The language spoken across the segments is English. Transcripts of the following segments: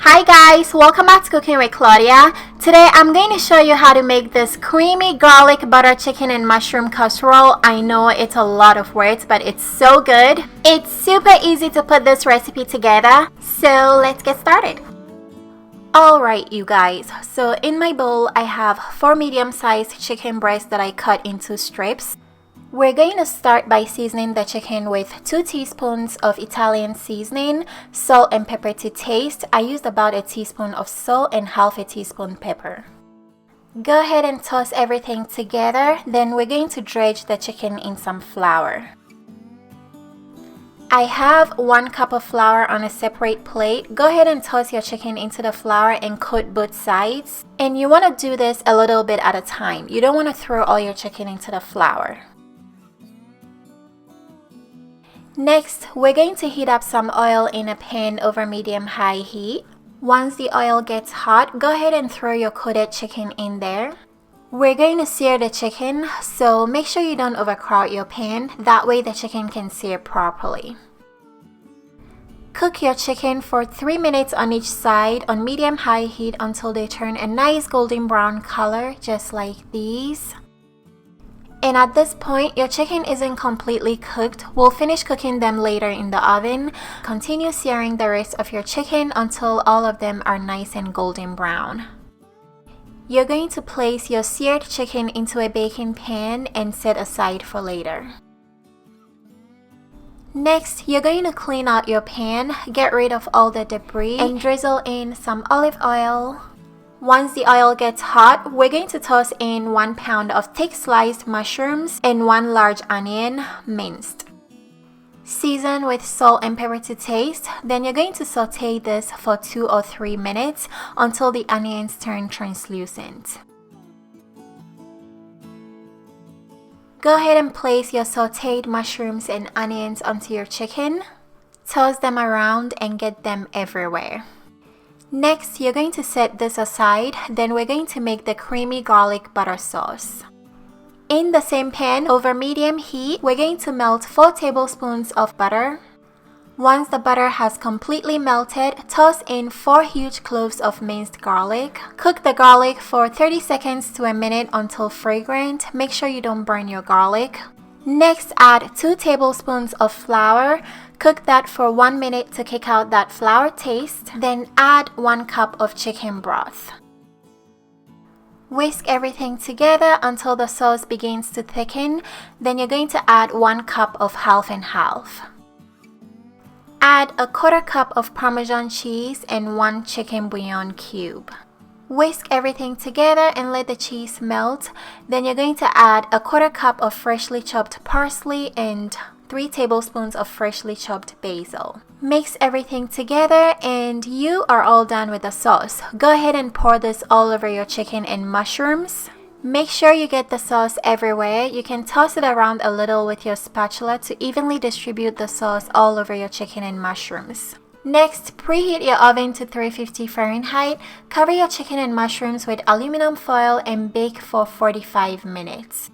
Hi guys, welcome back to Cooking with Claudia. Today I'm going to show you how to make this creamy garlic butter chicken and mushroom casserole. I know it's a lot of words, but it's so good. It's super easy to put this recipe together, so let's get started. Alright you guys, so in my bowl I have 4 medium-sized chicken breasts that I cut into strips. We're going to start by seasoning the chicken with 2 teaspoons of Italian seasoning, salt and pepper to taste. I used about a teaspoon of salt and half a teaspoon pepper. Go ahead and toss everything together, then we're going to dredge the chicken in some flour. I have 1 cup of flour on a separate plate. Go ahead and toss your chicken into the flour and coat both sides. And you want to do this a little bit at a time. You don't want to throw all your chicken into the flour. Next, we're going to heat up some oil in a pan over medium-high heat. Once the oil gets hot, go ahead and throw your coated chicken in there. We're going to sear the chicken, so make sure you don't overcrowd your pan. That way the chicken can sear properly. Cook your chicken for 3 minutes on each side on medium-high heat until they turn a nice golden brown color, just like these. And at this point, your chicken isn't completely cooked. We'll finish cooking them later in the oven. Continue searing the rest of your chicken until all of them are nice and golden brown. You're going to place your seared chicken into a baking pan and set aside for later. Next, you're going to clean out your pan, get rid of all the debris, and drizzle in some olive oil. Once the oil gets hot, we're going to toss in 1 pound of thick sliced mushrooms and 1 large onion, minced. Season with salt and pepper to taste. Then you're going to saute this for 2 or 3 minutes until the onions turn translucent. Go ahead and place your sauteed mushrooms and onions onto your chicken. Toss them around and get them everywhere. Next, you're going to set this aside, then we're going to make the creamy garlic butter sauce. In the same pan, over medium heat, we're going to melt 4 tablespoons of butter. Once the butter has completely melted, toss in 4 huge cloves of minced garlic. Cook the garlic for 30 seconds to a minute until fragrant. Make sure you don't burn your garlic. Next, add 2 tablespoons of flour. Cook that for 1 minute to kick out that flour taste. Then add 1 cup of chicken broth. Whisk everything together until the sauce begins to thicken. Then you're going to add 1 cup of half and half. Add a 1/4 cup of Parmesan cheese and 1 chicken bouillon cube. Whisk everything together and let the cheese melt. Then you're going to add a 1/4 cup of freshly chopped parsley and 3 tablespoons of freshly chopped basil. Mix everything together and you are all done with the sauce. Go ahead and pour this all over your chicken and mushrooms. Make sure you get the sauce everywhere. You can toss it around a little with your spatula to evenly distribute the sauce all over your chicken and mushrooms. Next, preheat your oven to 350 Fahrenheit. Cover your chicken and mushrooms with aluminum foil and bake for 45 minutes.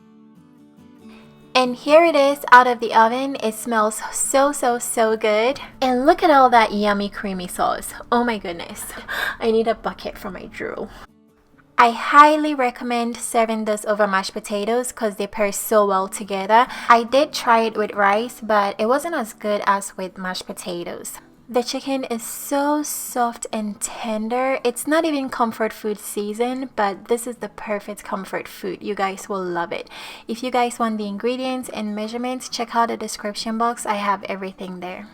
And here it is out of the oven. It smells so good. And look at all that yummy creamy sauce. Oh my goodness. I need a bucket for my drool. I highly recommend serving this over mashed potatoes because they pair so well together. I did try it with rice, but it wasn't as good as with mashed potatoes. The chicken is so soft and tender. It's not even comfort food season, but this is the perfect comfort food. You guys will love it. If you guys want the ingredients and measurements, check out the description box. I have everything there.